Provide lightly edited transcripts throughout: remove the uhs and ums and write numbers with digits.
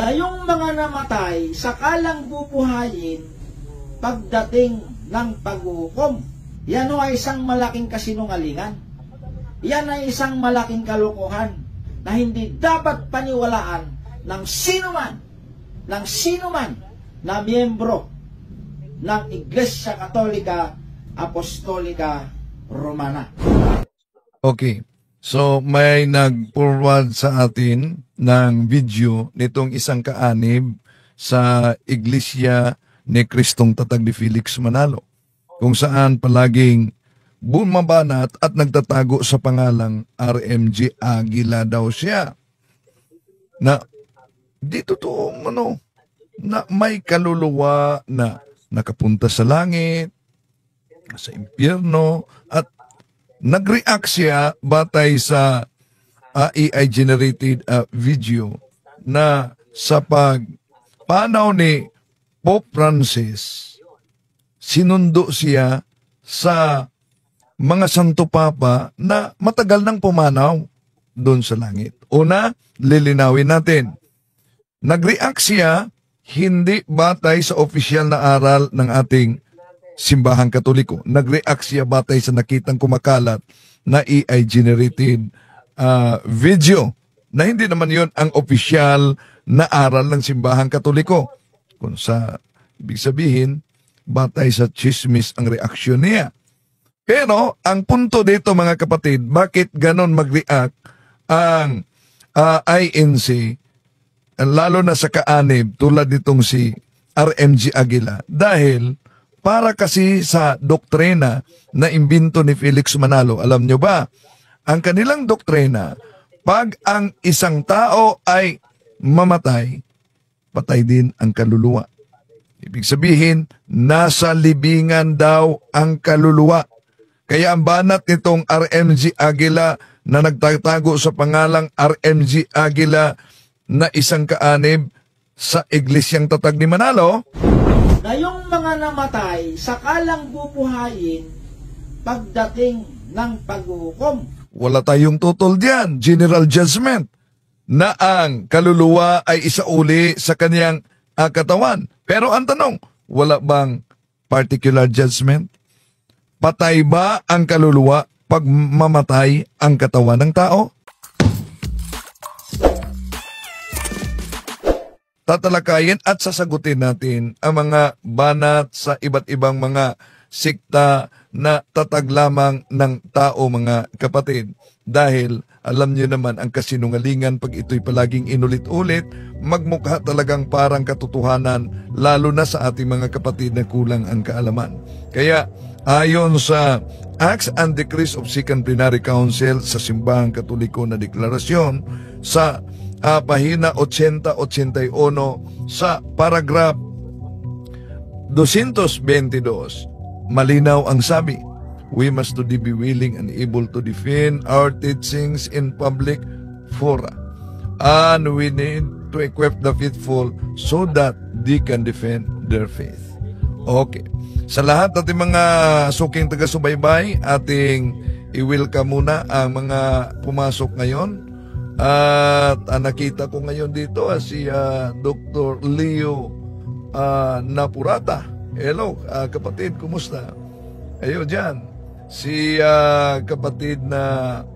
Na yung mga namatay, sakalang bubuhayin pagdating ng paghukom. Yan ay isang malaking kasinungalingan. Yan ay isang malaking kalokohan na hindi dapat paniwalaan ng sino man na miyembro ng Iglesia Katolika Apostolika Romana. Okay. So, may nag-forward sa atin ng video nitong isang kaanib sa Iglesia ni Kristong Tatag ni Felix Manalo, kung saan palaging bumabanat at nagtatago sa pangalang RMG Aguila daw siya. Na di totoong na may kaluluwa na nakapunta sa langit, sa impyerno, at nag-react siya batay sa AI-generated video na sa pagpanaw ni Pope Francis, sinundo siya sa mga Santo Papa na matagal nang pumanaw doon sa langit. Una, lilinawin natin. Nag-react siya hindi batay sa opisyal na aral ng ating simbahang Katoliko. Nag-react siya batay sa nakitang kumakalat na AI-generated video na hindi naman yon ang opisyal na aral ng simbahang Katoliko. Kung sa ibig sabihin, batay sa chismis ang reaksyon niya. Pero ang punto dito mga kapatid, bakit ganon mag-react ang INC, lalo na sa kaanib tulad nitong si RMG Aguila? Dahil para kasi sa doktrina na imbento ni Felix Manalo. Alam nyo ba, ang kanilang doktrina, pag ang isang tao ay mamatay, patay din ang kaluluwa. Ibig sabihin, nasa libingan daw ang kaluluwa. Kaya ang banat nitong RMG Aguila na nagtatago sa pangalang RMG Aguila na isang kaanib sa Iglesyang Tatag ni Manalo, na yung mga namatay, sakalang bubuhayin pagdating ng paghukom. Wala tayong tutol diyan, general judgment, na ang kaluluwa ay isauli sa kanyang katawan. Pero ang tanong, wala bang particular judgment? Patay ba ang kaluluwa pag mamatay ang katawan ng tao? Tatalakayin at sasagutin natin ang mga banat sa iba't ibang mga sikta na tatag lamang ng tao mga kapatid. Dahil alam niyo naman ang kasinungalingan pag ito'y palaging inulit-ulit, magmukha talagang parang katotohanan lalo na sa ating mga kapatid na kulang ang kaalaman. Kaya ayon sa Acts and Decrees of Second Plenary Council sa Simbahang Katoliko na deklarasyon sa pahina 80-81 sa paragraph 222, malinaw ang sabi, we must be willing and able to defend our teachings in public fora, and we need to equip the faithful so that they can defend their faith. Okay. Sa lahat natin mga suking taga-subaybay, ating i-welcome muna ang mga pumasok ngayon. At nakita ko ngayon dito si Dr. Leo Napurata. Hello, kapatid, kumusta? Ayun dyan. Si kapatid na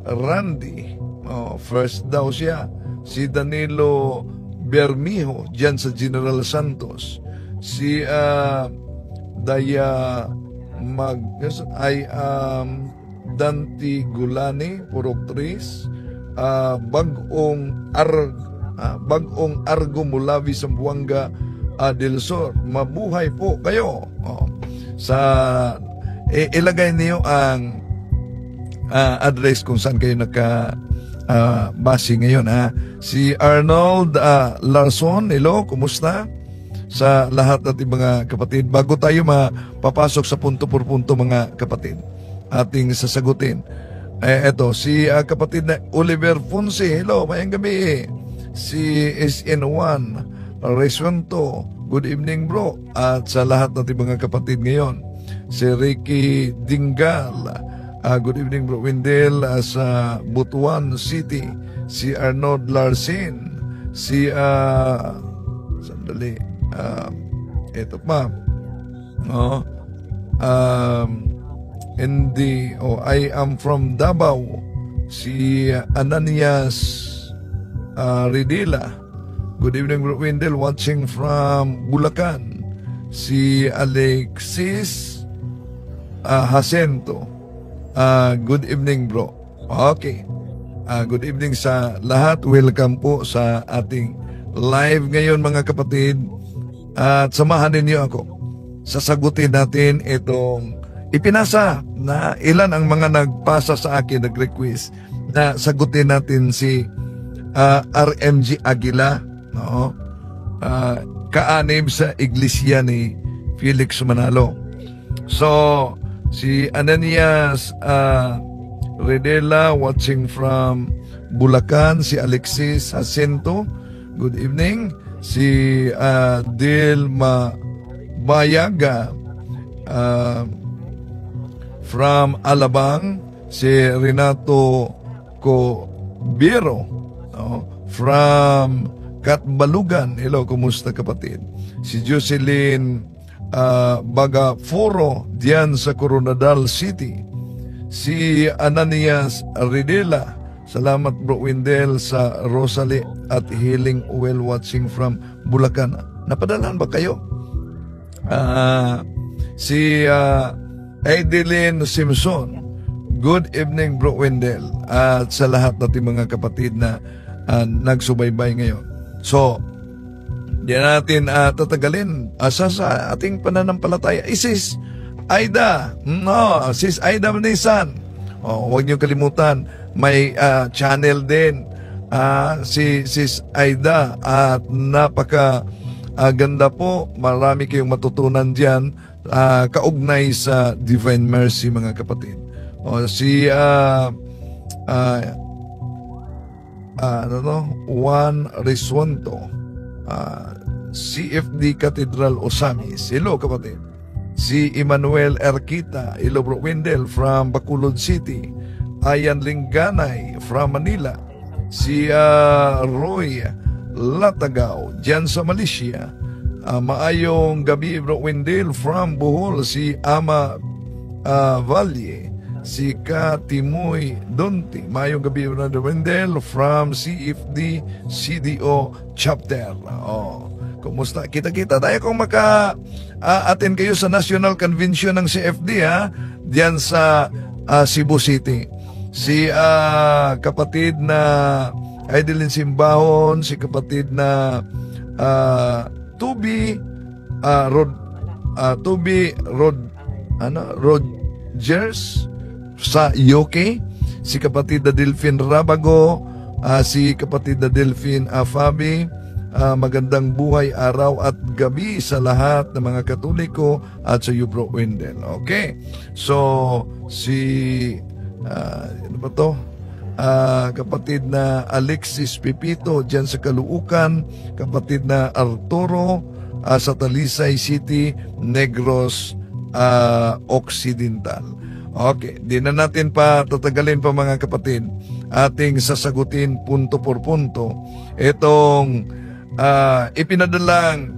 Randy, first daw siya. Si Danilo Bermijo, dyan sa General Santos. Si Daya Dante Gulani, Purok Tris. Bagong Argo Mulavi, Zamboanga del Sur. Mabuhay po kayo. Ilagay niyo ang address kung saan kayo base ngayon. Si Arnold Larson, hello, kumusta? Sa lahat natin mga kapatid, bago tayo mapapasok sa punto por punto mga kapatid, ating sasagutin. Eto, si kapatid na Oliver Fonse, hello, mayang gabi. Si SN1 Resuento, good evening bro. At sa lahat natin mga kapatid ngayon, si Ricky Dingal, good evening bro. Wendell sa Butuan City, si Arnold Larsen, si sandali, ito pa, I am from Davao, si Ananias Ridila. Good evening, Bro Wendell, watching from Bulacan. Si Alexis Jacinto. Good evening, bro. Okay. Good evening sa lahat. Welcome po sa ating live ngayon, mga kapatid. At samahan ninyo ako. Sasagutin natin itong ipinasa na ilan ang mga nagpasa sa akin, nag-request na sagutin natin si RMG Aguila, no? Kaanib sa iglesia ni Felix Manalo. So, si Ananias Redela watching from Bulacan, si Alexis Jacinto, good evening. Si Dilma Bayaga from Alabang, si Renato Cobero, no? From Katbalugan, hello, kumusta kapatid? Si Jocelyn Bagaforo diyan sa Coronadal City. Si Ananias Ridela, salamat Bro Wendell sa Rosalie at Healing Oil watching from Bulacan. Napadalan ba kayo? Si Adeline Simpson, good evening Bro Wendell, at sa lahat natin mga kapatid na nagsubaybay ngayon. So, di natin tatagalin sa ating pananampalataya. Sis Aida, no, Sis Aida Manisan, huwag niyo kalimutan, may channel din si Sis Aida at napaka ganda po, marami kayong matutunan dyan kaugnay sa Divine Mercy mga kapatid. Si Juan Riswanto, CFD Cathedral Osamis, hello kapatid. Si Emmanuel Erquita, hello Bro Wendell from Bacolod City. Ayan Linganay from Manila. Si Roy Latagaw dyan sa Malaysia. Maayong gabi Bro Wendell from Bohol. Si Ama Valle. Si Katimoy Donti. Maayong gabi Bro Wendell from CFD CDO Chapter. Kumusta? Kita-kita tayo kung attend kayo sa National Convention ng CFD diyan sa Cebu City. Si kapatid na Adeline Simbahon, si kapatid na Tubi Rogers sa UK, si kapatid na Delphine Rabago, si kapatid na Delphine Fabi. Magandang buhay araw at gabi sa lahat ng mga Katoliko at sa Bro Wendell. Okay, so si ano ba to? Kapatid na Alexis Pipito dyan sa Caloocan, kapatid na Arturo sa Talisay City, Negros Occidental. Okay, di na natin pa tatagalin pa mga kapatid, ating sasagutin punto por punto itong ipinadalang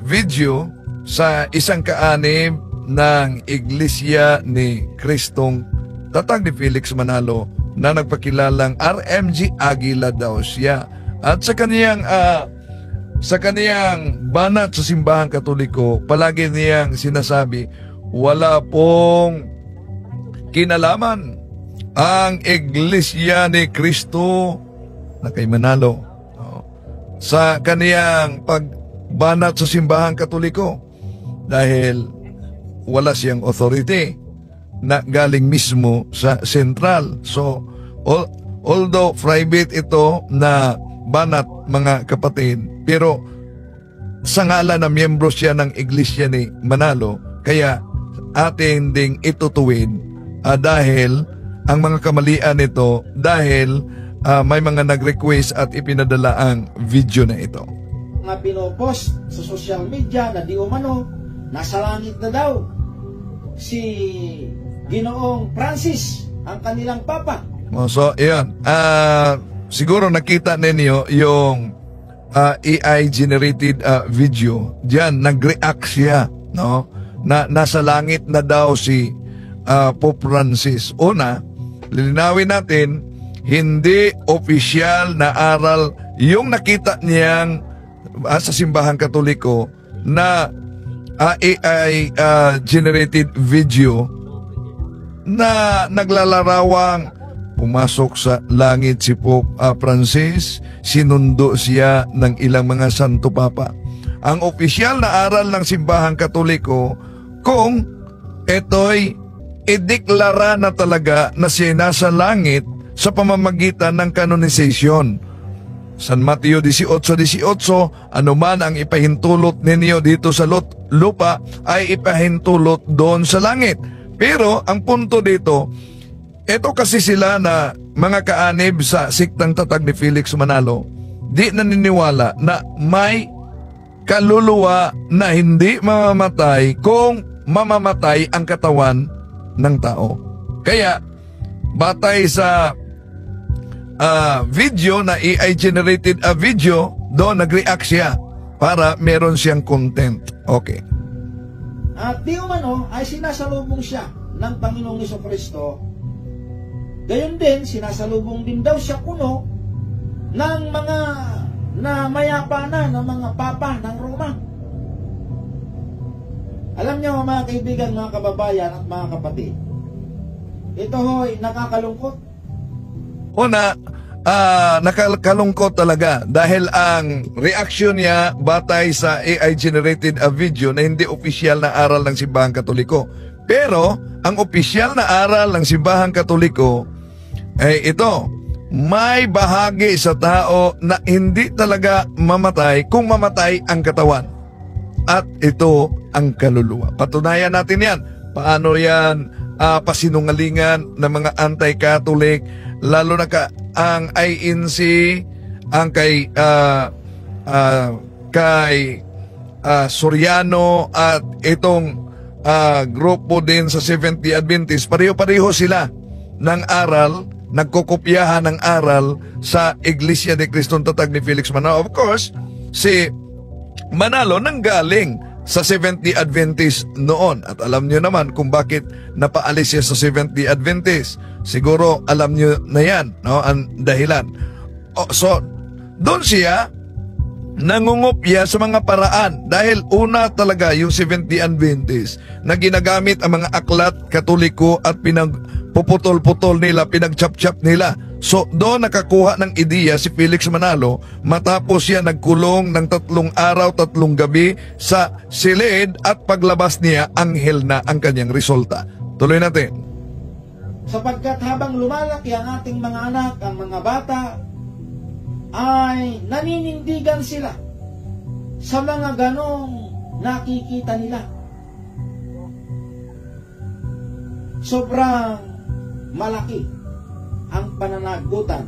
video sa isang kaanib ng Iglesia ni Kristong Tatag ni Felix Manalo na nagpakilalang RMG Aguila daw siya. At sa kaniyang banat sa simbahang Katoliko, palagi niyang sinasabi, wala pong kinalaman ang Iglesia ni Kristo na kay Manalo sa kaniyang pagbanat sa simbahang Katoliko dahil wala siyang authority na galing mismo sa sentral. So, although private ito na banat mga kapatid, pero sa ngalan na miyembro siya ng Iglesia ni Manalo, kaya atin ding itutuwid dahil ang mga kamalian nito dahil may mga nag-request at ipinadala ang video na ito. Mga pinopost sa social media na di umano, nasa langit na daw si Ginoong Francis, ang kanilang papa. So, yan. siguro nakita ninyo yung AI-generated video. Diyan, nag-react siya, no? Na nasa langit na daw si Pope Francis. Una, lilinawin natin, hindi opisyal na aral yung nakita niyang sa simbahang Katoliko na AI-generated video na naglalarawang pumasok sa langit si Pope Francis, sinundo siya ng ilang mga santo papa. Ang opisyal na aral ng simbahang Katoliko, kung ito'y ideklara na talaga na siya nasa langit sa pamamagitan ng canonization. San Mateo 18:18, anuman ang ipahintulot ninyo dito sa lupa ay ipahintulot doon sa langit. Pero ang punto dito, ito kasi sila na mga kaanib sa siktang tatag ni Felix Manalo, di naniniwala na may kaluluwa na hindi mamamatay kung mamamatay ang katawan ng tao. Kaya, batay sa video na AI-generated video, doon nag-react siya para meron siyang content. Okay. At di umano ay sinasalubong siya ng Panginoong Jesucristo. Gayon din, sinasalubong din daw siya kuno ng mga na mayapa na ng mga papa ng Roma. Alam niyo mga kaibigan, mga kababayan at mga kapatid, ito ho'y nakakalungkot. Una, nakakalungkot talaga dahil ang reaction niya batay sa AI-generated video na hindi opisyal na aral ng Simbahang Katoliko. Pero, ang opisyal na aral ng Simbahang Katoliko ay ito, may bahagi sa tao na hindi talaga mamatay kung mamatay ang katawan. At ito ang kaluluwa. Patunayan natin yan. Paano yan pasinungalingan ng mga anti-Catholic, lalo na ang INC, ang kay Soriano at itong grupo din sa Seventh-day Adventist, pareho-pareho sila ng aral, nagkokopyahan ng aral sa Iglesia ni Cristong Tatag ni Felix Manalo. Of course, si Manalo nanggaling sa Seventh-day Adventist noon. At alam nyo naman kung bakit napaalis siya sa Seventh-day Adventist. Siguro alam nyo na yan, no? Ang dahilan. So, doon siya nangungopya sa mga paraan dahil una talaga yung Seventh-day Adventist na ginagamit ang mga aklat Katoliko at pinagpuputol-putol nila, pinagchap-chap nila. So doon nakakuha ng ideya si Felix Manalo matapos siya nagkulong ng 3 araw, 3 gabi sa silid at paglabas niya, anghel na ang kanyang resulta. Tuloy natin. Sapagkat habang lumalaki ang ating mga anak, ang mga bata, ay naninindigan sila sa mga ganong nakikita nila. Sobrang malaki ang pananagutan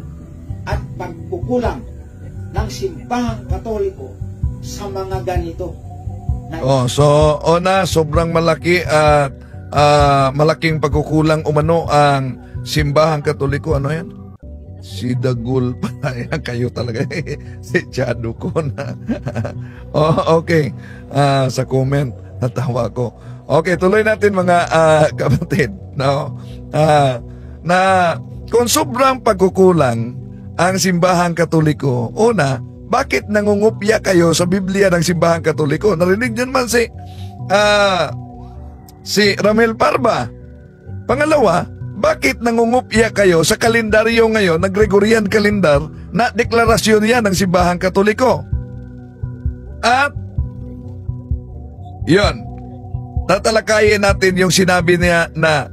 at pagkukulang ng Simbahang Katoliko sa mga ganito. Sobrang malaki at malaking pagkukulang umano ang Simbahang Katoliko. Ano yan? Si Dagul pa. Kayo talaga. Si Chado ko na. Okay. Sa comment, natawa ko. Okay, tuloy natin mga kapatid. No? Na kung sobrang pagkukulang ang Simbahang Katoliko, una, bakit nangungupya kayo sa Biblia ng Simbahang Katoliko? Narinig nyo naman si Ramel Parba. Pangalawa, bakit nangungupya kayo sa kalendaryo ngayon, na Gregorian calendar, na deklarasyon yan ng Simbahang Katoliko? At, yun, tatalakayin natin yung sinabi niya na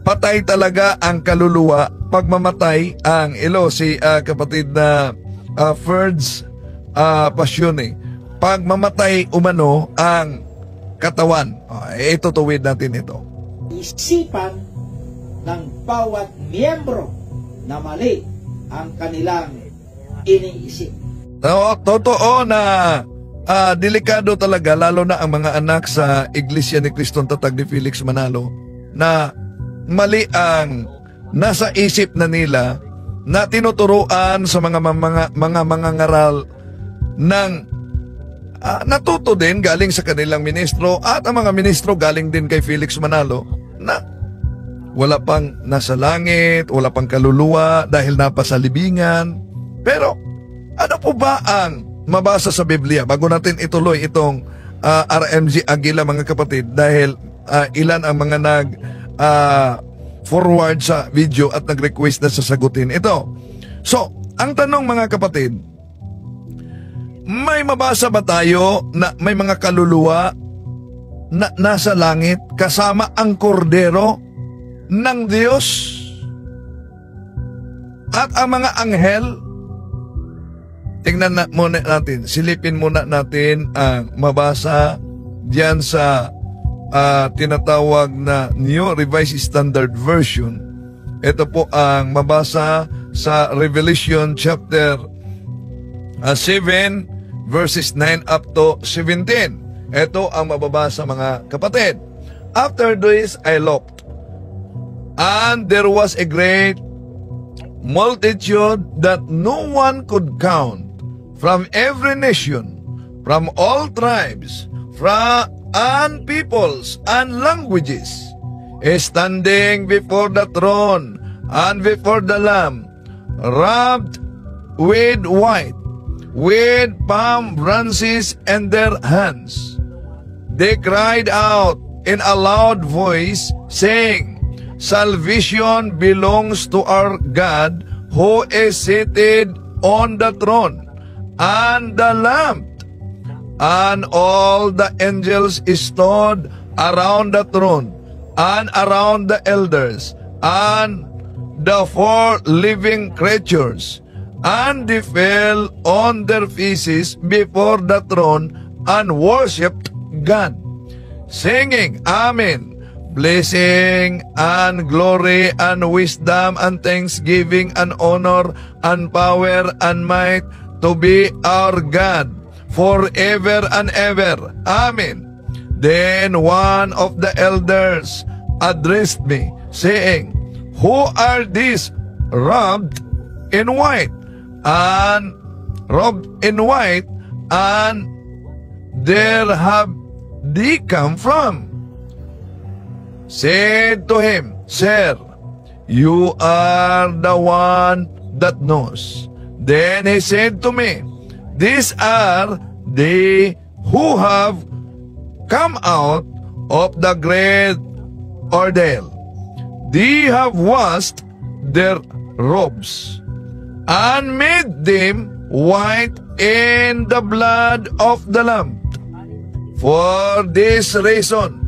patay talaga ang kaluluwa pag mamatay ang si kapatid na Ferds Pasyone. Pag mamatay umano ang katawan. Itutuwid natin ito. Isipan ng bawat miyembro na mali ang kanilang iniisip. Totoo na delikado talaga, lalo na ang mga anak sa Iglesia ni Cristong Tatag ni Felix Manalo, na mali ang nasa isip na nila na tinuturuan sa mga mangangaral ng natuto din galing sa kanilang ministro at ang mga ministro galing din kay Felix Manalo na wala pang nasa langit, wala pang kaluluwa dahil napasalibingan. Pero ano po ba ang mabasa sa Biblia bago natin ituloy itong RMG Aguila, mga kapatid, dahil ilan ang mga forward sa video at nag-request na sasagutin ito. So, ang tanong, mga kapatid, may mabasa ba tayo na may mga kaluluwa na nasa langit kasama ang kordero ng Diyos at ang mga anghel? Tingnan muna natin, silipin muna natin ang mabasa diyan sa tinatawag na New Revised Standard Version. Ito po ang mabasa sa Revelation chapter 7 verses 9 up to 17. Ito ang mababasa, mga kapatid. After this I looked, and there was a great multitude that no one could count, from every nation, from all tribes, and peoples and languages, standing before the throne and before the Lamb, wrapped with white, with palm branches in their hands. They cried out in a loud voice, saying, Salvation belongs to our God, who is seated on the throne, and the Lamb. And all the angels stood around the throne, and around the elders, and the four living creatures, and they fell on their faces before the throne and worshipped God, singing, Amen. Blessing and glory and wisdom and thanksgiving and honor and power and might to be our God forever and ever. Amen. Then one of the elders addressed me, saying, Who are these robed in white? And where have they come from? Said to him, Sir, you are the one that knows. Then he said to me, These are they who have come out of the great ordeal. They have washed their robes and made them white in the blood of the Lamb. For this reason,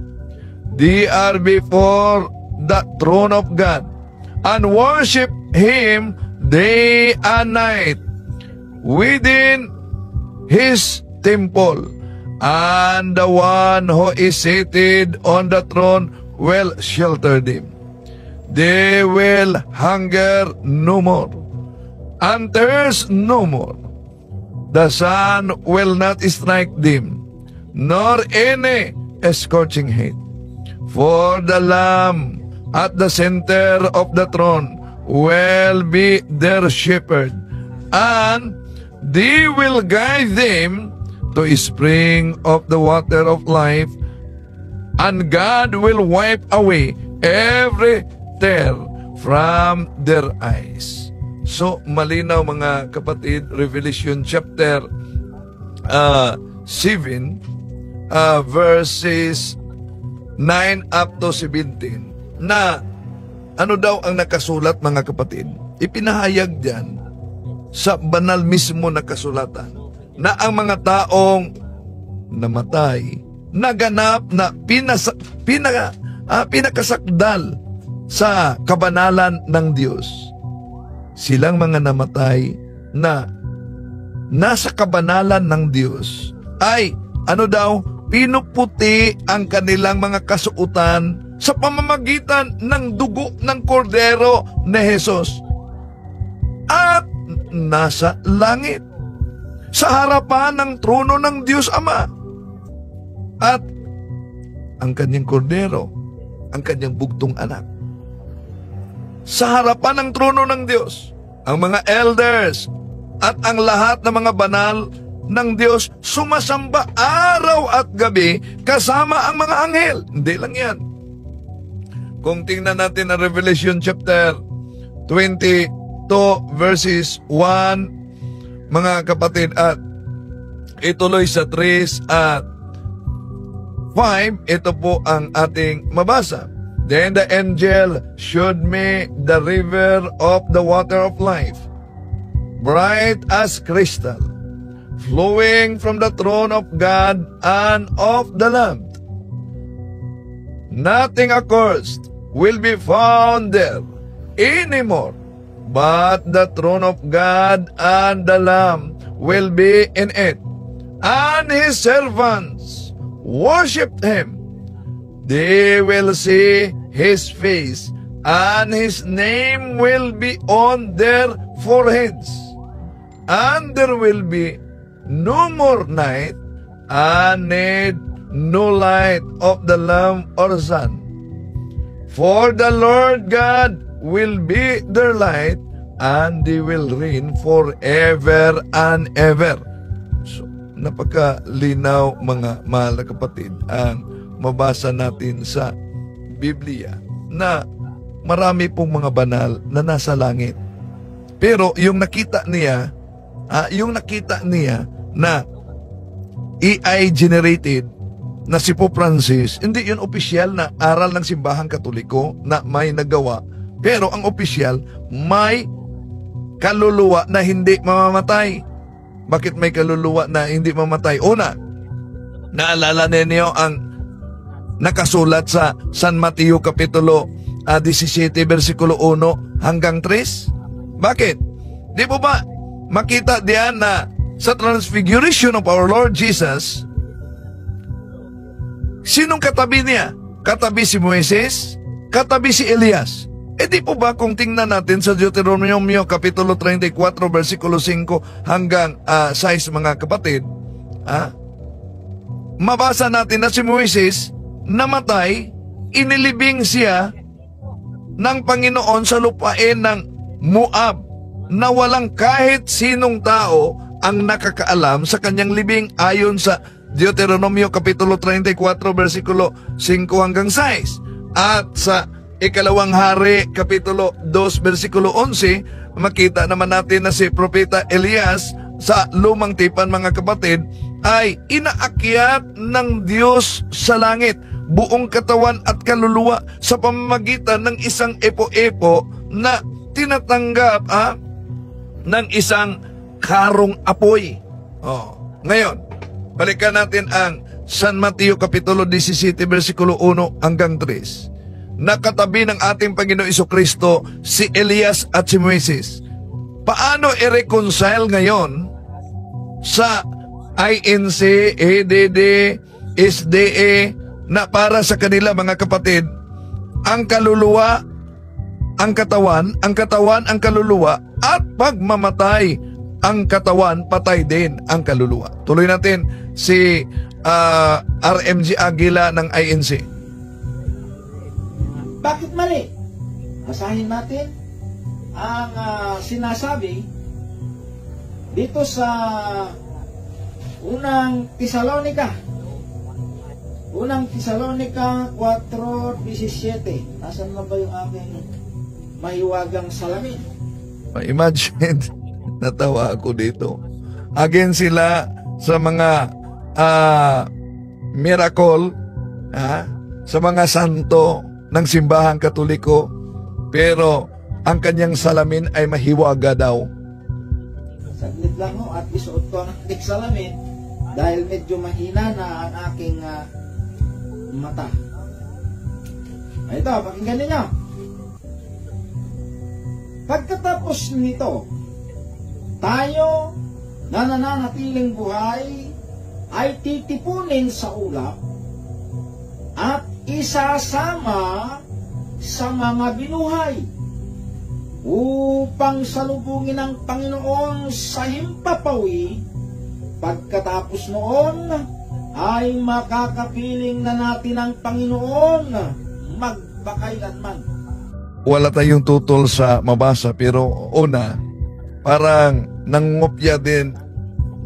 they are before the throne of God and worship Him day and night within His temple. And the one who is seated on the throne will shelter them. They will hunger no more, and thirst no more. The sun will not strike them, nor any scorching heat. For the Lamb at the center of the throne will be their shepherd, and they will guide them to a spring of the water of life, and God will wipe away every tear from their eyes. So, malinaw, mga kapatid, Revelation chapter 7, verses 9 up to 17, na ano daw ang nakasulat, mga kapatid? Ipinahayag diyan sa banal mismo na kasulatan na ang mga taong namatay, naganap na pinakasakdal sa kabanalan ng Diyos. Silang mga namatay na nasa kabanalan ng Diyos ay ano daw, pinuputi ang kanilang mga kasuotan sa pamamagitan ng dugo ng kordero ni Jesus at nasa langit sa harapan ng trono ng Diyos Ama. At ang kanyang kordero, ang kanyang bugtong anak, sa harapan ng trono ng Diyos ang mga elders, at ang lahat ng mga banal ng Diyos sumasamba araw at gabi kasama ang mga anghel. Hindi lang yan. Kung tingnan natin ang Revelation chapter 22 verses 1, mga kapatid, at ituloy sa 3 at 5, ito po ang ating mabasa. Then the angel showed me the river of the water of life, bright as crystal, flowing from the throne of God and of the Lamb. Nothing accursed will be found there anymore, but the throne of God and the Lamb will be in it, and his servants worshiped him. They will see his face, and his name will be on their foreheads. And there will be no more night, and need no light of the lamp or sun. For the Lord God will be their light, and they will reign forever and ever. So, napakalinaw mga mahal na kapatid ang mabasa natin sa Biblia na marami pong mga banal na nasa langit. Pero yung nakita niya na AI generated na si Pope Francis, hindi yun opisyal na aral ng simbahang Katoliko na may nagawa. Pero ang opisyal, may kaluluwa na hindi mamamatay. Bakit may kaluluwa na hindi mamamatay? Una, naalala ninyo ang nakasulat sa San Mateo Kapitulo 17 versikulo 1 hanggang 3? Bakit? Di po ba makita diyan na sa transfiguration of our Lord Jesus, sinong katabi niya? Katabi si Moises? Katabi si Elias? Di po ba kung tingnan natin sa Deuteronomio Kapitulo 34 versikulo 5 hanggang 6, mga kapatid, mabasa natin na si Moises namatay, inilibing siya ng Panginoon sa lupain ng Moab na walang kahit sinong tao ang nakakaalam sa kanyang libing, ayon sa Deuteronomio Kapitulo 34 versikulo 5 hanggang 6. At sa Ikalawang Hari Kapitulo 2 versikulo 11, makita naman natin na si Propeta Elias sa Lumang Tipan, mga kapatid, ay inaakyat ng Diyos sa langit buong katawan at kaluluwa sa pamamagitan ng isang epo-epo na tinatanggap ng isang karong apoy. Ngayon, balikan natin ang San Mateo Kapitulo 17 versikulo 1 hanggang 3. Nakatabi ng ating Panginoon Jesucristo si Elias at si Moises. Paano i-reconcile ngayon sa INC, EDD, SDE na para sa kanila, mga kapatid, ang kaluluwa, ang katawan, ang kaluluwa, at pagmamatay, ang katawan, patay din ang kaluluwa. Tuloy natin si RMG Aguila ng INC. Bakit mali? Basahin natin ang sinasabi dito sa unang Tesalonica 4:17. Nasaan na ba yung aking mahiwagang salamin? Imagine, natawa ako dito. Again sila sa mga miracle, sa mga santo ng simbahang Katoliko, pero ang kanyang salamin ay mahiwaga daw. Saglit lang ho, at isuot ko ang aking salamin dahil medyo mahina na ang aking mata. Ito, pakinggan ninyo. Pagkatapos nito, tayo na nananatiling buhay ay titipunin sa ulap at isasama sa mga binuhay upang salubungin ang Panginoon sa himpapawi. Pagkatapos noon ay makakapiling na natin ang Panginoon magpakailanman. Wala tayong tutol sa mabasa, pero una, parang nangungopya din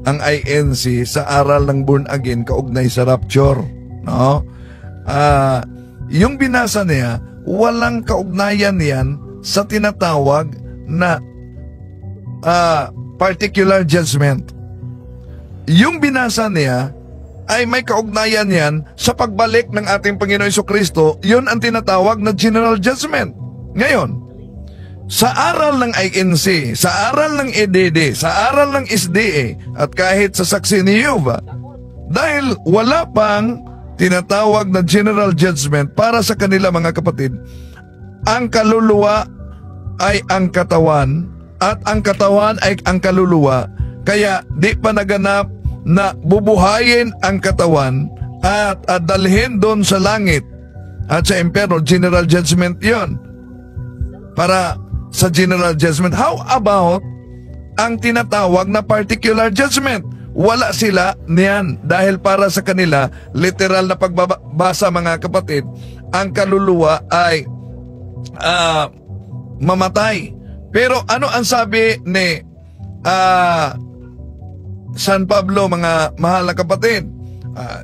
ang INC sa aral ng born again kaugnay sa rapture, no? Yung binasa niya, walang kaugnayan yan sa tinatawag na particular judgment. Yung binasa niya ay may kaugnayan yan sa pagbalik ng ating Panginoon Jesucristo. Yun ang tinatawag na general judgment. Ngayon, sa aral ng INC, sa aral ng EDD, sa aral ng SDA, at kahit sa saksi ni Jehovah, dahil wala pang tinatawag na general judgment para sa kanila, mga kapatid, ang kaluluwa ay ang katawan at ang katawan ay ang kaluluwa. Kaya di pa naganap na bubuhayin ang katawan at dalhin doon sa langit at sa impyerno. General judgment yon. Para sa general judgment, how about ang tinatawag na particular judgment? Wala sila niyan dahil para sa kanila, literal na pagbabasa, mga kapatid, ang kaluluwa ay mamatay. Pero ano ang sabi ni San Pablo, mga mahal na kapatid?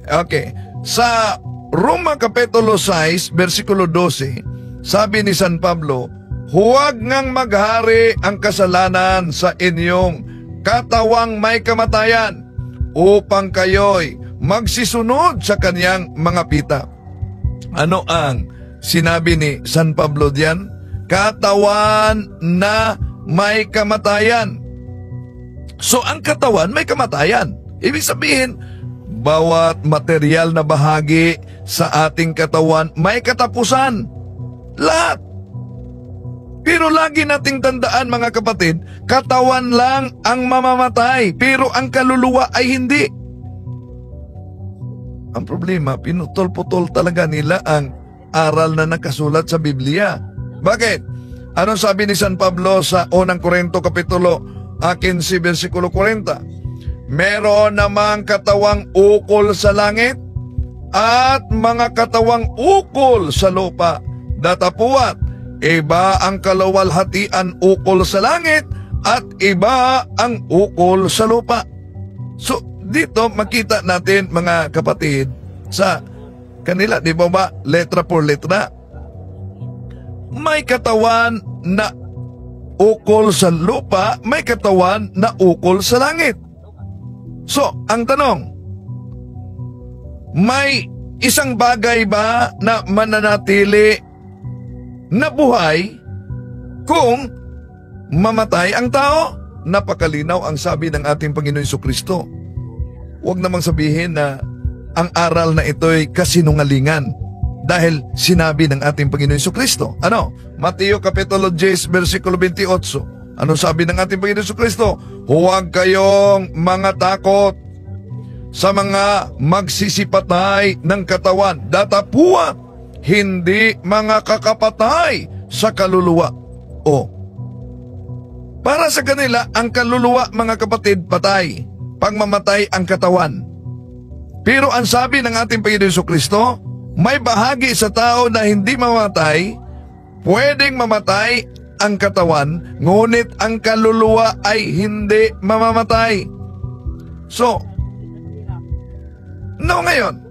Okay. Sa Roma Kapitulo 6, versikulo 12, sabi ni San Pablo, huwag ngang maghari ang kasalanan sa inyong katawang may kamatayan upang kayo'y magsisunod sa kaniyang mga pita. Ano ang sinabi ni San Pablo diyan? Katawan na may kamatayan. So ang katawan may kamatayan. Ibig sabihin, bawat material na bahagi sa ating katawan may katapusan. Lahat. Pero lagi nating tandaan, mga kapatid, katawan lang ang mamamatay, pero ang kaluluwa ay hindi. Ang problema, pinutol-putol talaga nila ang aral na nakasulat sa Biblia. Bakit? Anong sabi ni San Pablo sa unang Korinto Kapitulo 15, versikulo 40? Meron namang katawang ukol sa langit at mga katawang ukol sa lupa. Datapuat, iba ang kaluwalhatian ukol sa langit at iba ang ukol sa lupa. So, dito makita natin, mga kapatid, sa kanila, di ba letra por letra? May katawan na ukol sa lupa, may katawan na ukol sa langit. So, ang tanong, may isang bagay ba na mananatili na buhay kung mamatay ang tao? Napakalinaw ang sabi ng ating Panginoon Jesucristo. Huwag namang sabihin na ang aral na ito'y kasinungalingan dahil sinabi ng ating Panginoon Jesucristo. Ano? Mateo Kapitulo 10, versikulo 28. Ano sabi ng ating Panginoon Jesucristo? Huwag kayong mga takot sa mga magsisipatay ng katawan. Datapuat, hindi mga kakapatay sa kaluluwa. O, para sa kanila, ang kaluluwa, mga kapatid, patay. Pagmamatay ang katawan. Pero ang sabi ng ating Panginoon Jesucristo, may bahagi sa tao na hindi mamamatay, pwedeng mamatay ang katawan, ngunit ang kaluluwa ay hindi mamamatay. So, ngayon,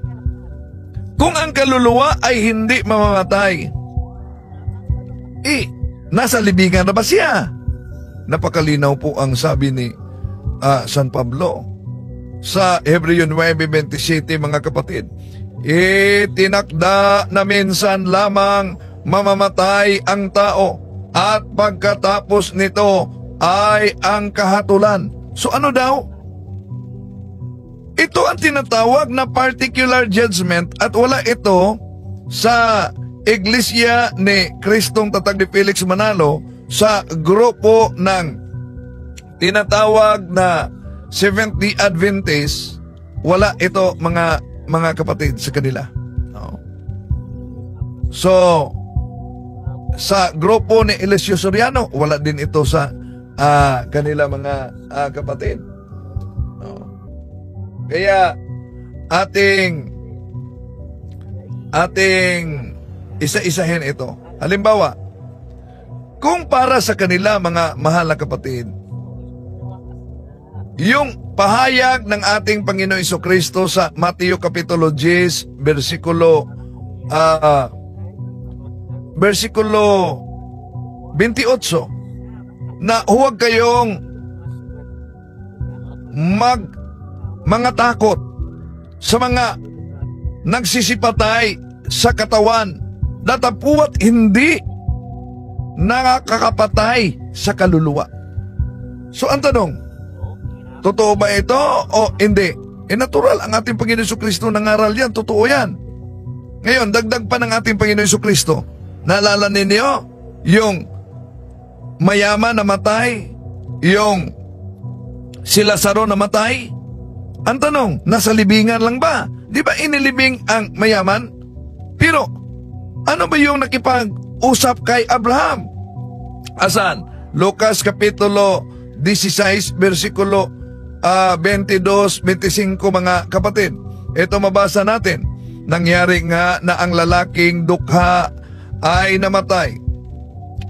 kung ang kaluluwa ay hindi mamamatay, nasa libingan na ba siya? Napakalinaw po ang sabi ni San Pablo sa Hebreo 9:27, mga kapatid. Itinakda na minsan lamang mamamatay ang tao at pagkatapos nito ay ang kahatulan. So ano daw? Ito ang tinatawag na particular judgment at wala ito sa Iglesia ni Kristong Tatag ni Felix Manalo sa grupo ng tinatawag na Seventh-day Adventist. Wala ito, mga kapatid, sa kanila. No. So, sa grupo ni Eliseo Soriano, wala din ito sa kanila, mga kapatid. No. Kaya ating isa-isahin ito. Halimbawa, kung para sa kanila, mga mahal na kapatid, yung pahayag ng ating Panginoon Jesucristo sa Mateo Kapitulo 10, versikulo 28, na huwag kayong mga takot sa mga nagsisipatay sa katawan, datapuat hindi nakakapatay sa kaluluwa. So ang tanong, totoo ba ito o hindi? Natural, ang ating Panginoon Jesucristo nangaral yan, totoo yan. Ngayon, dagdag pa ng ating Panginoon Jesucristo, naalala ninyo yung mayaman na matay, yung si Lazaro na matay? Ang tanong, nasa libingan lang ba? Di ba inilibing ang mayaman? Pero, ano ba yung nakipag-usap kay Abraham? Asan? Lucas Kapitulo 16, versikulo 22, 25, mga kapatid. Ito mabasa natin. Nangyari nga na ang lalaking dukha ay namatay.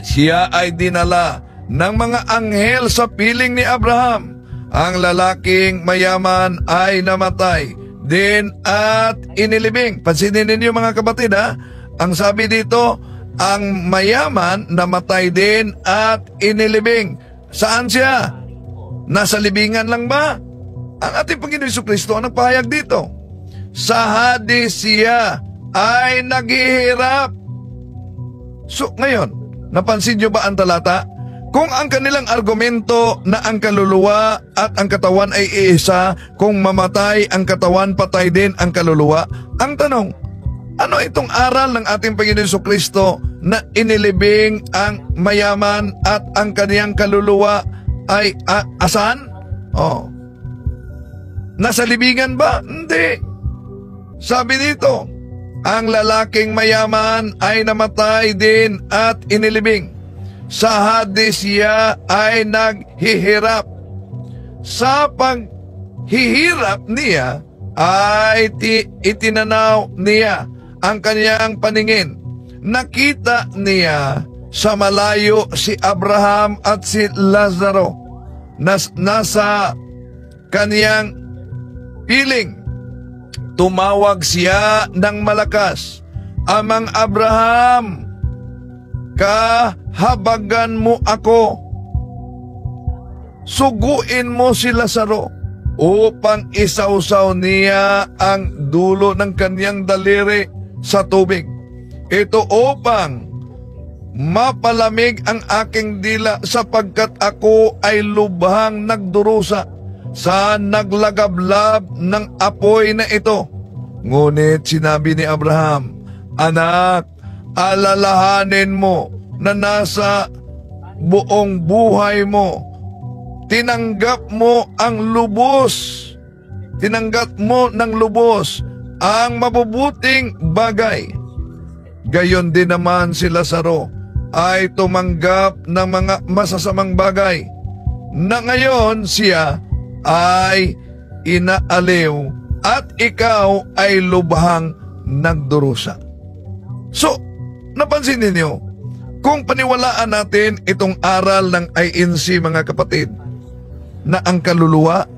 Siya ay dinala ng mga anghel sa piling ni Abraham. Ang lalaking mayaman ay namatay din at inilibing. Pansinin ninyo mga kapatid ha. Ang sabi dito, ang mayaman namatay din at inilibing. Saan siya? Nasa libingan lang ba? Ang ating Panginoon Jesucristo ang nagpahayag dito. Sa Hades siya ay naghihirap. So ngayon, napansin nyo ba ang talata? Kung ang kanilang argumento na ang kaluluwa at ang katawan ay iisa, kung mamatay ang katawan, patay din ang kaluluwa. Ang tanong, ano itong aral ng ating Panginoon Jesucristo na inilibing ang mayaman at ang kaniyang kaluluwa ay asan? Nasa libingan ba? Hindi. Sabi dito, ang lalaking mayaman ay namatay din at inilibing. Sa Hades siya ay naghihirap. Sa paghihirap niya ay itinanaw niya ang kanyang paningin. Nakita niya sa malayo si Abraham at si Lazaro nasa kaniyang piling. Tumawag siya ng malakas, Amang Abraham, kahabagan mo ako. Suguin mo si Lazaro upang isawsaw niya ang dulo ng kanyang daliri sa tubig. Ito upang mapalamig ang aking dila sapagkat ako ay lubhang nagdurusa sa naglagablab ng apoy na ito. Ngunit sinabi ni Abraham, Anak, alalahanin mo na nasa buong buhay mo, tinanggap mo ang lubos, tinanggap mo ng lubos ang mabubuting bagay. Gayon din naman si Lazaro ay tumanggap ng mga masasamang bagay na ngayon siya ay inaaliw at ikaw ay lubhang nagdurusa. So, napansin ninyo, kung paniwalaan natin itong aral ng INC mga kapatid, na ang kaluluwa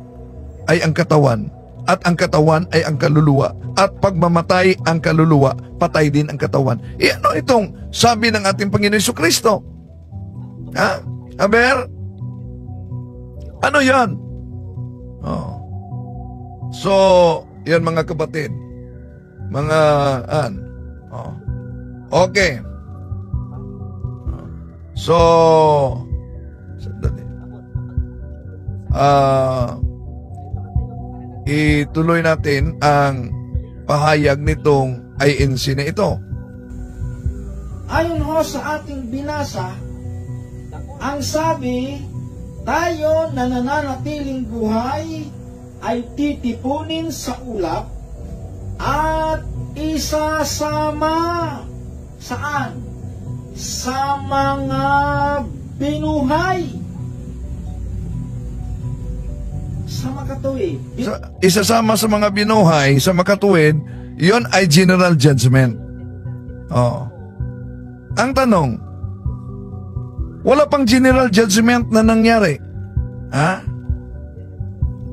ay ang katawan, at ang katawan ay ang kaluluwa, at pagmamatay ang kaluluwa, patay din ang katawan. Ano itong sabi ng ating Panginoon Jesucristo? Ha? Aber? Ano yan? So, yan mga kapatid. Okay. So, ituloy natin ang pahayag nitong INC na ito. Ayon ho sa ating binasa, ang sabi, tayo na nananatiling buhay ay titipunin sa ulap at isasama saan? Sa mga binuhay. Sa makatuwid. Isasama sa mga binuhay, sa makatuwid, yon ay general judgment. Ang tanong, wala pang general judgment na nangyari. Ha?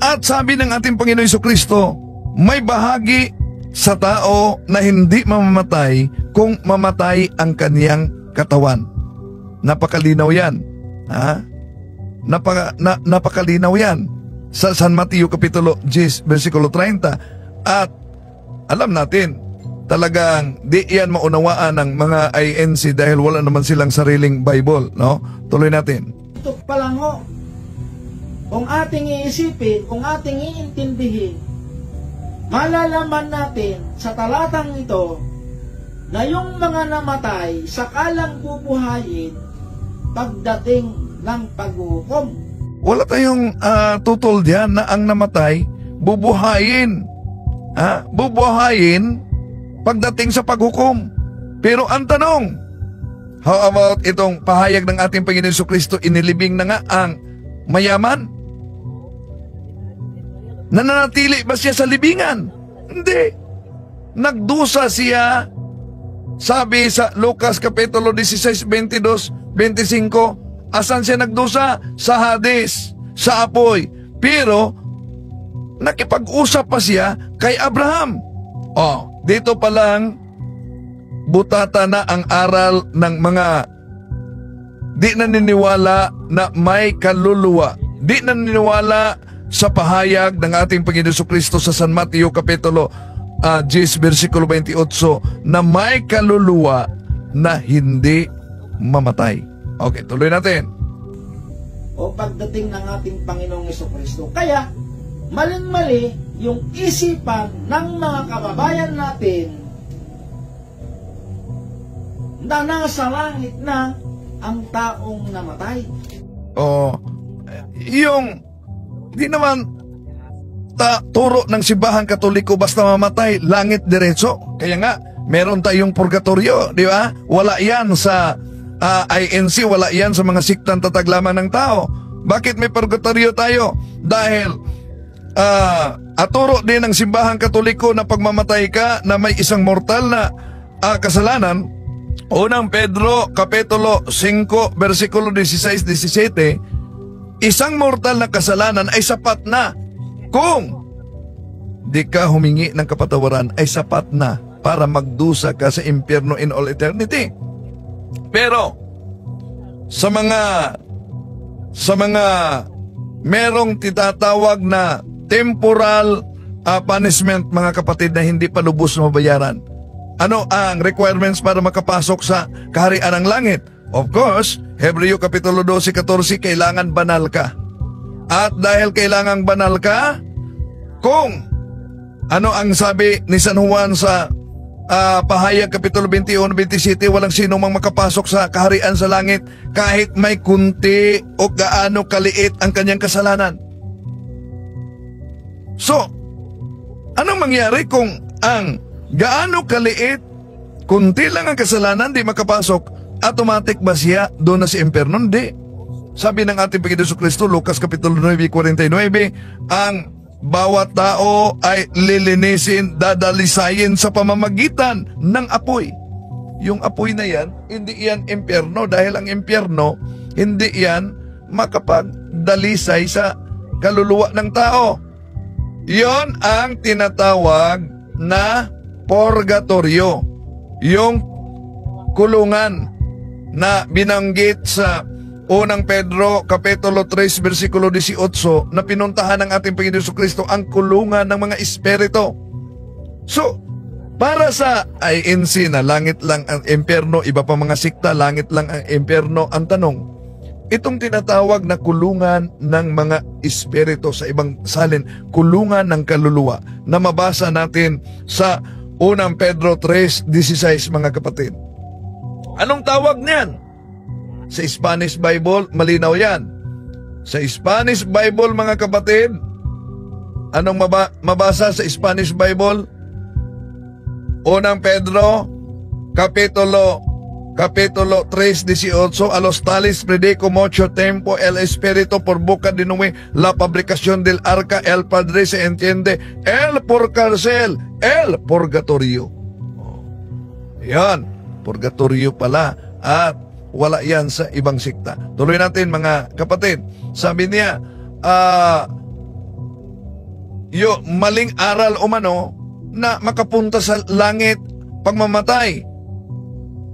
At sabi ng ating Panginoon Jesucristo, may bahagi sa tao na hindi mamamatay kung mamatay ang kaniyang katawan. Napakalinaw yan. Ha? Napakalinaw yan sa San Mateo Kapitulo 10, versikulo 30. At alam natin, talagang di yan maunawaan ng mga INC dahil wala naman silang sariling Bible. No? Tuloy natin. Ito pa lang ho, kung ating iisipin, kung ating iintindihin, malalaman natin sa talatang ito na yung mga namatay sakalang bubuhayin pagdating ng paghuhukom. Wala tayong tutol diyan na ang namatay bubuhayin. Bubuhayin pagdating sa paghukom. Pero ang tanong, how about itong pahayag ng ating Panginoon Jesucristo, inilibing na nga ang mayaman? Nananatili ba siya sa libingan? Hindi. Nagdusa siya. Sabi sa Lucas Kapitulo 16, 22, 25, asan siya nagdusa? Sa Hades, sa apoy. Pero, nakipag-usap pa siya kay Abraham. Dito pa lang, butata na ang aral ng mga di naniniwala na may kaluluwa. Di naniniwala sa pahayag ng ating Panginoon Jesucristo sa San Mateo Kapitulo 10, versikulo 28, na may kaluluwa na hindi mamatay. Okay, tuloy natin. O pagdating ng ating Panginoong Jesucristo. Kaya, maling-mali yung isipan ng mga kababayan natin na nasa langit na ang taong namatay. Yung di naman turo ng Simbahang Katoliko basta mamatay, langit diretso. Kaya nga, meron tayong purgatorio, di ba? Wala yan sa INC, wala yan sa mga siktang tataglaman ng tao. Bakit may purgatorio tayo? Dahil aturo din ng Simbahang Katoliko na pagmamatay ka na may isang mortal na kasalanan. Unang Pedro Kapitulo 5 versikulo 16-17, isang mortal na kasalanan ay sapat na. Kung di ka humingi ng kapatawaran, ay sapat na para magdusa ka sa impyerno in all eternity. Pero sa mga merong titatawag na temporal punishment, mga kapatid, na hindi pa lubos na mabayaran. Ano ang requirements para makapasok sa kaharian ng langit? Of course, Hebreo Kapitulo 12-14, kailangan banal ka. At dahil kailangan banal ka, kung ano ang sabi ni San Juan sa Pahayag Kapitulo 21-27, walang sino mang makapasok sa kaharian sa langit kahit may kunti o gaano kaliit ang kanyang kasalanan. So, anong mangyari kung ang gaano kaliit, kunti lang ang kasalanan, di makapasok? Automatic ba siya doon na si impyerno? Hindi. Sabi ng ating Panginoon Jesucristo, Lucas Kapitulo 9:49, ang bawat tao ay lilinisin, dadalisayin sa pamamagitan ng apoy. Yung apoy na yan, hindi yan impyerno, dahil ang impyerno, hindi yan makapagdalisay sa kaluluwa ng tao. Yon ang tinatawag na purgatorio. Yung kulungan na binanggit sa unang Pedro Kapitulo 3 versikulo 18 na pinuntahan ng ating Panginoon Jesucristo, ang kulungan ng mga espiritu. So, para sa INC na langit lang ang impyerno, iba pa mga sikta, langit lang ang impyerno, ang tanong, itong tinatawag na kulungan ng mga espiritu, sa ibang salin, kulungan ng kaluluwa, na mabasa natin sa unang Pedro 3:16, mga kapatid. Anong tawag niyan? Sa Spanish Bible, malinaw yan. Sa Spanish Bible, mga kapatid, anong mabasa sa Spanish Bible? Unang Pedro, Kapitulo 3:18, a los tales predico mucho tiempo el Espíritu por boca de Noé, la fabricación del arca, el Padre se entiende, el porcarcel, el purgatorio. Yan, purgatorio pala, at wala yan sa ibang sikta. Tuloy natin, mga kapatid. Sabi niya, maling aral umano na makapunta sa langit pagmamatay.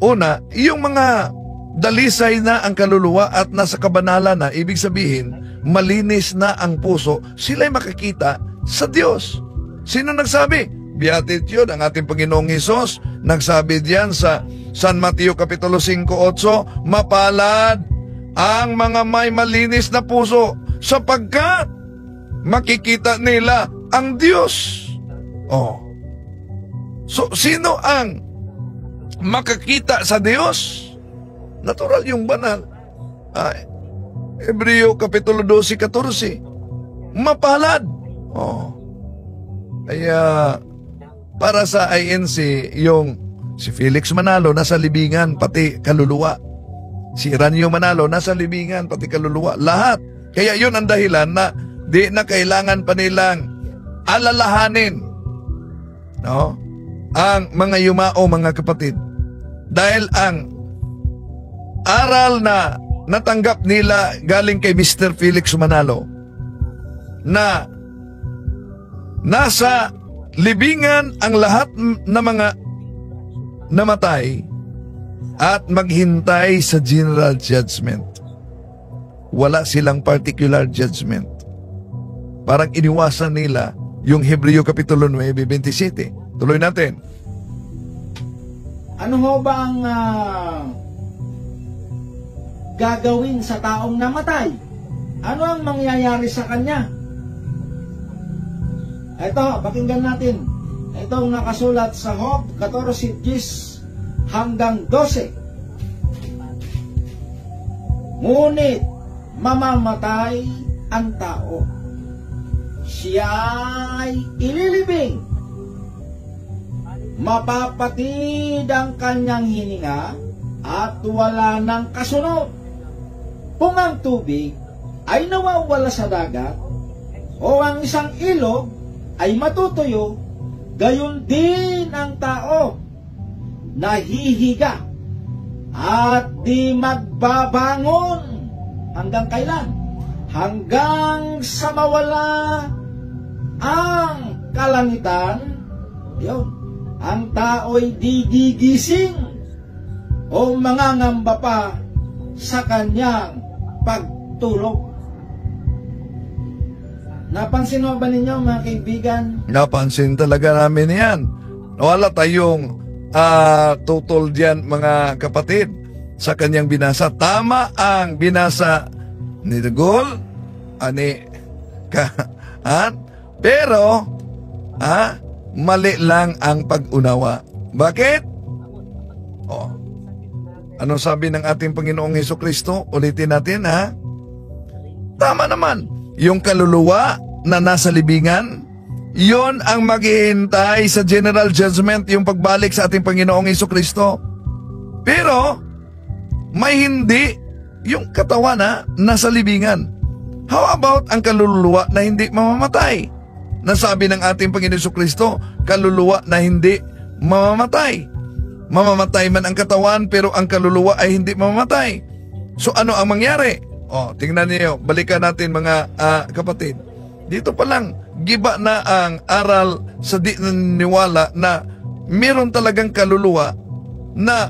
Una, yung mga dalisay na ang kaluluwa at nasa kabanalan na, ibig sabihin, malinis na ang puso, sila'y makikita sa Diyos. Sino nagsabi? Beatitude, ang ating Panginoong Hesus, nagsabi diyan sa San Mateo Kapitulo 5:8, mapalad ang mga may malinis na puso sapagkat makikita nila ang Diyos. Oh. So, sino ang makakita sa Diyos? Natural yung banal. Hebreo Kapitulo 12:14. Mapalad. Oh. Kaya, para sa INC, si Felix Manalo nasa libingan, pati kaluluwa. Si Ranyo Manalo nasa libingan, pati kaluluwa. Lahat. Kaya yun ang dahilan na di na kailangan pa nilang alalahanin, no, ang mga yumao, mga kapatid. Dahil ang aral na natanggap nila galing kay Mr. Felix Manalo na nasa libingan ang lahat na mga namatay at maghintay sa general judgment. Wala silang particular judgment. Parang iniwasan nila yung Hebreo Kapitulo 9:27. Tuloy natin. Ano ho ba ang gagawin sa taong namatay? Ano ang mangyayari sa kanya? Ito, pakinggan natin. Ito ang nakasulat sa Job 14:10 hanggang 12. Ngunit mamamatay ang tao. Siya'y ililibing. Mapapatid ang kanyang hininga at wala ng kasunod. Kung ang tubig ay nawawala sa dagat o ang isang ilog ay matutuyo, gayon din ang tao, nahihiga at di magbabangon. Hanggang kailan? Hanggang sa mawala ang kalangitan, yun, ang tao'y digigising o mangangamba pa sa kanyang pagtulog. Napansin mo ba ninyo, mga kaibigan? Napansin talaga namin yan. Wala tayong tutol diyan, mga kapatid, sa kanyang binasa. Tama ang binasa ni Dagul, pero mali lang ang pag-unawa. Bakit? Ano sabi ng ating Panginoong Hesukristo? Ulitin natin, ha? Tama naman. Yung kaluluwa na nasa libingan, yon ang maghihintay sa general judgment, yung pagbalik sa ating Panginoong Hesukristo. Pero, may hindi yung katawan na nasa libingan. How about ang kaluluwa na hindi mamamatay? Nasabi ng ating Panginoon Hesukristo, kaluluwa na hindi mamamatay. Mamamatay man ang katawan, pero ang kaluluwa ay hindi mamamatay. So ano ang mangyari? Tingnan niyo, balikan natin, mga kapatid. Dito pa lang, giba na ang aral sa di naniniwala na meron talagang kaluluwa na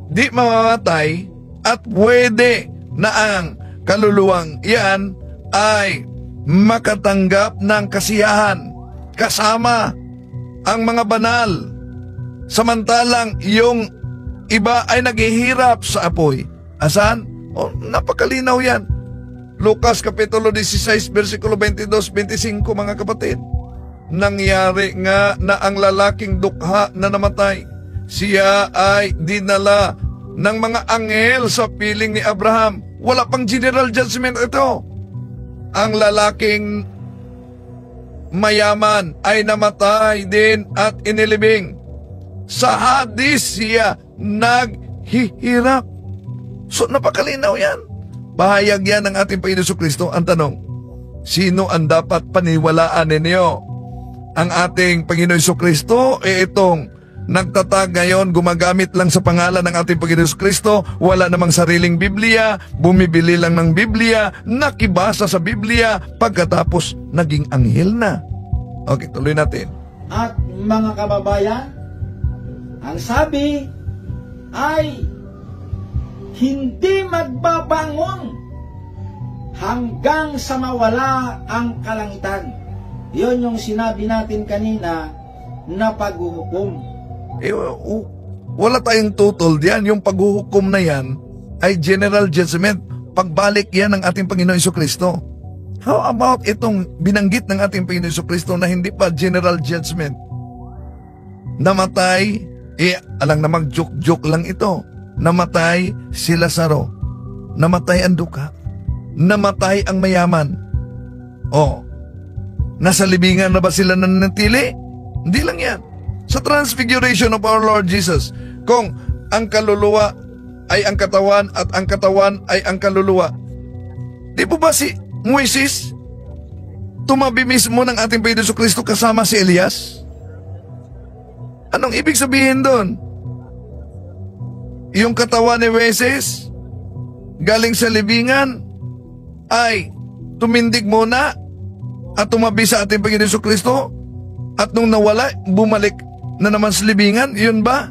di mamamatay at pwede na ang kaluluwang iyan ay makatanggap ng kasiyahan kasama ang mga banal. Samantalang yung iba ay naghihirap sa apoy. Asan? Napakalinaw yan. Lucas Kapitulo 16, versikulo 22-25, mga kapatid. Nangyari nga na ang lalaking dukha na namatay, siya ay dinala ng mga anghel sa piling ni Abraham. Wala pang general judgment ito. Ang lalaking mayaman ay namatay din at inilibing. Sa Hades siya naghihirap. So napakalinaw yan. Pahayag yan ng ating Panginoon Jesucristo. Ang tanong, sino ang dapat paniwalaan ninyo? Ang ating Panginoon Jesucristo itong nagtatag ngayon, gumagamit lang sa pangalan ng ating Panginoon Jesucristo, wala namang sariling Biblia, bumibili lang ng Biblia, nakibasa sa Biblia, pagkatapos naging anghel na. Okay, tuloy natin. At mga kababayan, ang sabi ay hindi magbabangon hanggang sa mawala ang kalangitan. Yun yung sinabi natin kanina na paghuhukom. Wala tayong tutol diyan. Yung paghuhukom na yan ay general judgment. Pagbalik yan ng ating Panginoon Jesucristo. How about itong binanggit ng ating Panginoon Jesucristo na hindi pa general judgment? Namatay, alang namang joke lang ito. Namatay si Lazaro. Namatay ang duka. Namatay ang mayaman. Nasa libingan na ba sila nanatili? Hindi lang yan. Sa transfiguration of our Lord Jesus, kung ang kaluluwa ay ang katawan at ang katawan ay ang kaluluwa, di po ba si Moises tumabi mismo ng ating Panginoon Jesucristo kasama si Elias? Anong ibig sabihin doon? Yung katawan ni Moises galing sa libingan ay tumindig muna at tumabi sa ating Panginoon Jesucristo, at nung nawala, bumalik na naman sa libingan. Yun ba?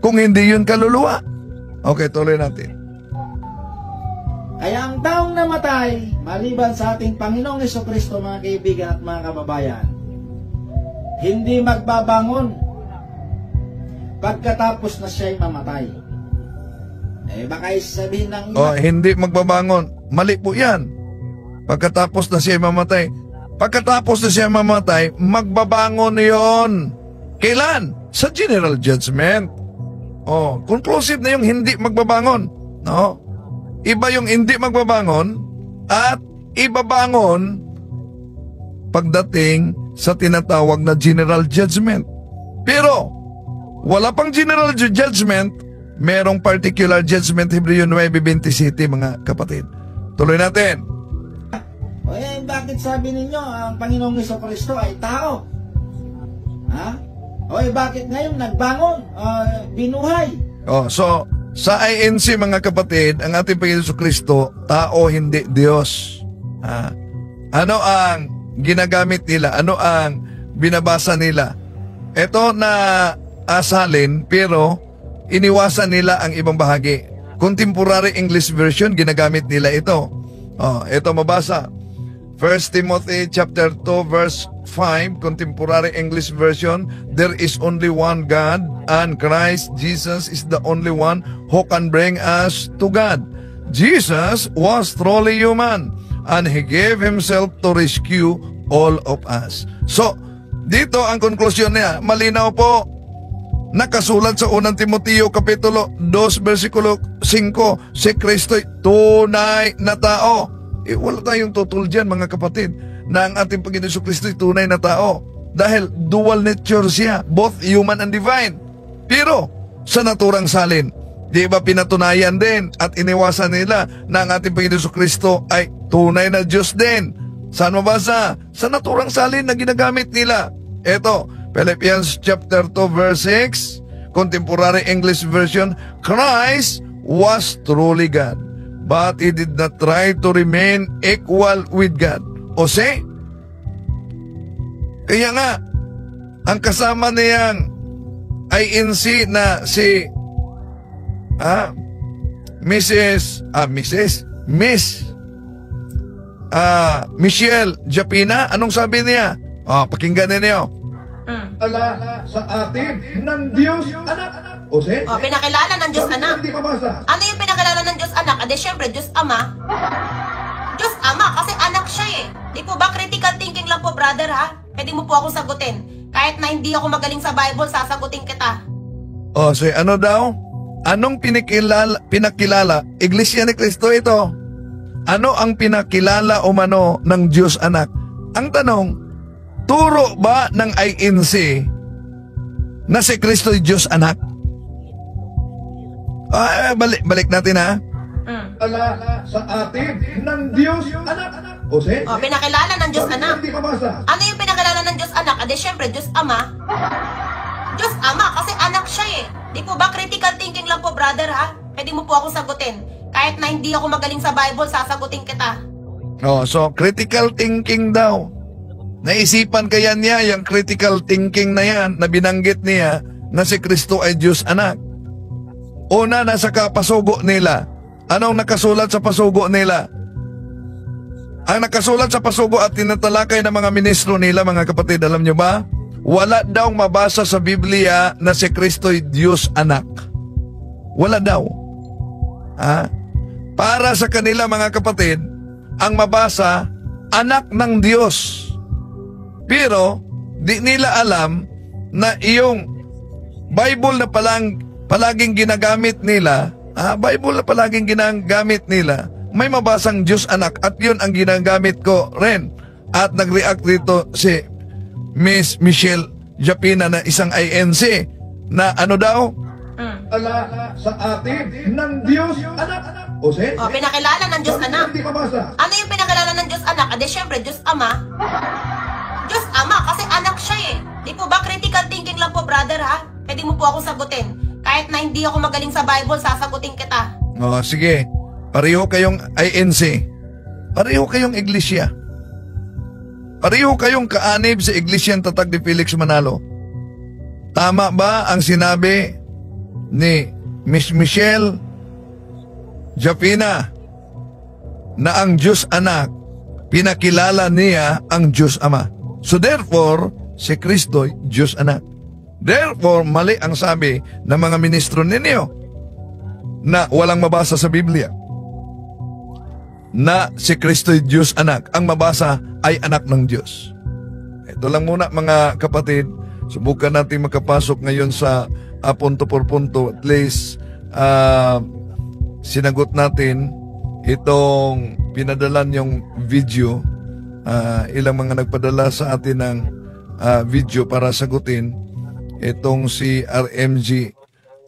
Kung hindi yun kaluluwa. Okay, tuloy natin. Kaya ang taong namatay, maliban sa ating Panginoong Jesucristo, mga kaibigan at mga kababayan, hindi magbabangon pagkatapos na siya'y mamatay. Baka sabihin ng iba, hindi magbabangon. Mali po yan. Pagkatapos na siya mamatay. Pagkatapos na siya mamatay, magbabangon yon. Kailan? Sa general judgment. Conclusive na yung hindi magbabangon. No? Iba yung hindi magbabangon at ibabangon pagdating sa tinatawag na general judgment. Pero, wala pang general judgment, merong particular judgment, Hebreo 9:27, mga kapatid. Tuloy natin. Bakit sabi ninyo ang Panginoong Jesucristo ay tao? Bakit ngayon nagbangon, binuhay? So, sa INC, mga kapatid, ang ating Panginoong Jesucristo, tao, hindi Diyos. Ano ang ginagamit nila? Ano ang binabasa nila? Ito na asalin, pero iniwasan nila ang ibang bahagi. Contemporary English Version, ginagamit nila ito. Ito mabasa. 1 Timothy chapter 2 verse 5, Contemporary English Version, there is only one God, and Christ Jesus is the only one who can bring us to God. Jesus was truly human, and He gave Himself to rescue all of us. So, dito ang konklusyon niya, malinaw po, nakasulat sa 1 Timoteo Kapitulo 2 versikulo 5, si Kristo'y tunay na tao. Wala tayong tutol dyan, mga kapatid, na ang ating Panginoon Jesucristo'y tunay na tao. Dahil dual nature siya, both human and divine. Pero, sa naturang salin, di ba pinatunayan din at iniwasan nila na ang ating Panginoon Jesucristo ay tunay na Diyos din. Saan mabasa? Sa naturang salin na ginagamit nila. Ito, Philippians chapter 2 verse 6, Contemporary English Version, Christ was truly God, but He did not try to remain equal with God. O kaya nga, ang kasama niyang INC na si Miss Michelle Japina, anong sabi niya? Pakinggan ninyo. Ala sa atin ng Diyos anak. Pinakilala ng Diyos anak. Hindi mabasa. Ano yung pinakilala ng Diyos anak? Syempre, Diyos Ama. Diyos Ama, kasi anak siya eh. Di po ba critical thinking lang po, brother, ha? Pwede mo po akong sagutin. Kahit na hindi ako magaling sa Bible, sasagutin kita. So ano daw? Anong pinakilala? Iglesia ni Cristo ito. Ano ang pinakilala umano ng Diyos anak? Ang tanong, turo ba ng INC na si Kristo'y Diyos anak? Balik natin, ha? Ala sa atin ng Diyos anak. Pinakilala ng Diyos anak. Hindi mabasa. Ano yung pinakilala ng Diyos anak? Syempre, Diyos Ama. Diyos Ama, kasi anak siya eh. Di po ba critical thinking lang po, brother, ha? Pwede mo po akong sagutin. Kahit na hindi ako magaling sa Bible, sasagutin kita. So critical thinking daw. Naisipan kaya niya yung critical thinking na yan na binanggit niya na si Kristo ay Diyos anak? Una, nasa kapasugo nila. Anong nakasulat sa pasugo nila? Ang nakasulat sa pasugo at tinatalakay ng mga ministro nila, mga kapatid, alam nyo ba? Wala daw mabasa sa Biblia na si Kristo ay Diyos anak. Wala daw. Para sa kanila, mga kapatid, ang mabasa, anak ng Diyos. Pero, di nila alam na iyong Bible na palaging ginagamit nila, may mabasang Diyos anak at yun ang ginagamit ko rin. At nag-react dito si Miss Michelle Japina na isang INC na ano daw? Ala sa atin ng Diyos anak. O pinakilala ng Diyos anak. Hindi mabasa. Ano yung pinakilala ng Diyos anak? Ade, syempre, Diyos ama. Diyos ama, kasi anak siya eh. Di po ba critical thinking lang po, brother, ha? Pwede mo po ako sagutin. Kahit na hindi ako magaling sa Bible, sasagutin kita. Sige. Pareho kayong INC. Pareho kayong iglesia. Pareho kayong kaanib sa Iglesyang Tatag ni Felix Manalo. Tama ba ang sinabi ni Miss Michelle Japina na ang Diyos anak, pinakilala niya ang Diyos ama? So therefore, si Kristo Diyos anak. Therefore, mali ang sabi ng mga ministro ninyo na walang mabasa sa Biblia na si Kristo Diyos anak. Ang mabasa ay anak ng Diyos. Ito lang muna, mga kapatid. Subukan natin makapasok ngayon sa punto por punto. At least sinagot natin itong pinadalan yung video. Ilang mga nagpadala sa atin ng video para sagutin itong si RMG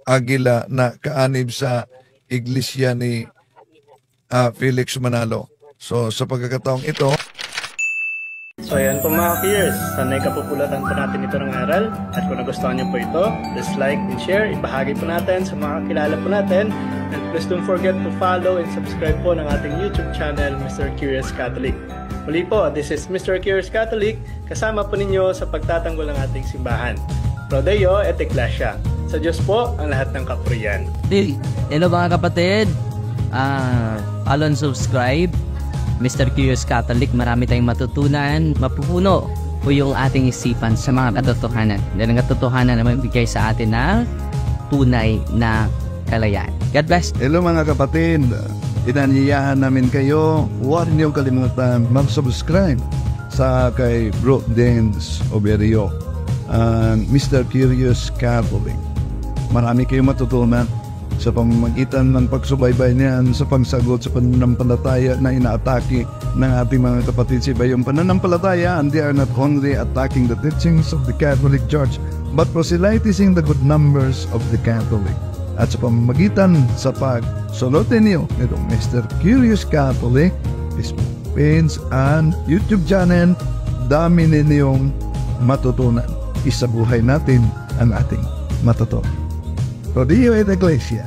Aguila na kaanib sa iglesia ni Felix Manalo. So sa pagkakataong ito, so ayan po mga peers, sanay kapupulatan po natin ito ng aral. At kung nagustuhan niyo po ito, please like and share, ibahagi po natin sa mga kilala po natin. And please don't forget to follow and subscribe po ng ating YouTube channel, Mr. Curious Catholic. Muli po, this is Mr. Curious Catholic, kasama po ninyo sa pagtatanggol ng ating simbahan. Pro Deo et Ecclesia. Sa Diyos po ang lahat ng kapurian. Hello mga kapatid, follow and subscribe Mr. Curious Catholic. Marami tayong matutunan, mapupuno po yung ating isipan sa mga katotohanan. Dahil ang katotohanan na magbigay sa atin ng tunay na kalayaan. God bless. hello mga kapatid, inanyayahan namin kayo, huwag niyong kalimutan mag-subscribe sa kay Bro Dance Oberio and Mr. Curious Catholic. Marami kayong matutunan sa pamamagitan ng pagsubaybay niyan sa pagsagot sa pananampalataya na inaatake ng ating mga kapatid sa iba. Yung pananampalataya, and they are not only attacking the teachings of the Catholic Church, but proselytizing the good numbers of the Catholic. At sa pamamagitan sa pagsunutin niyo nitong Mr. Curious Catholic, Facebook page and YouTube channel, dami ninyong matutunan. Isabuhay natin ang ating matutunan. Pro Deo et Ecclesia.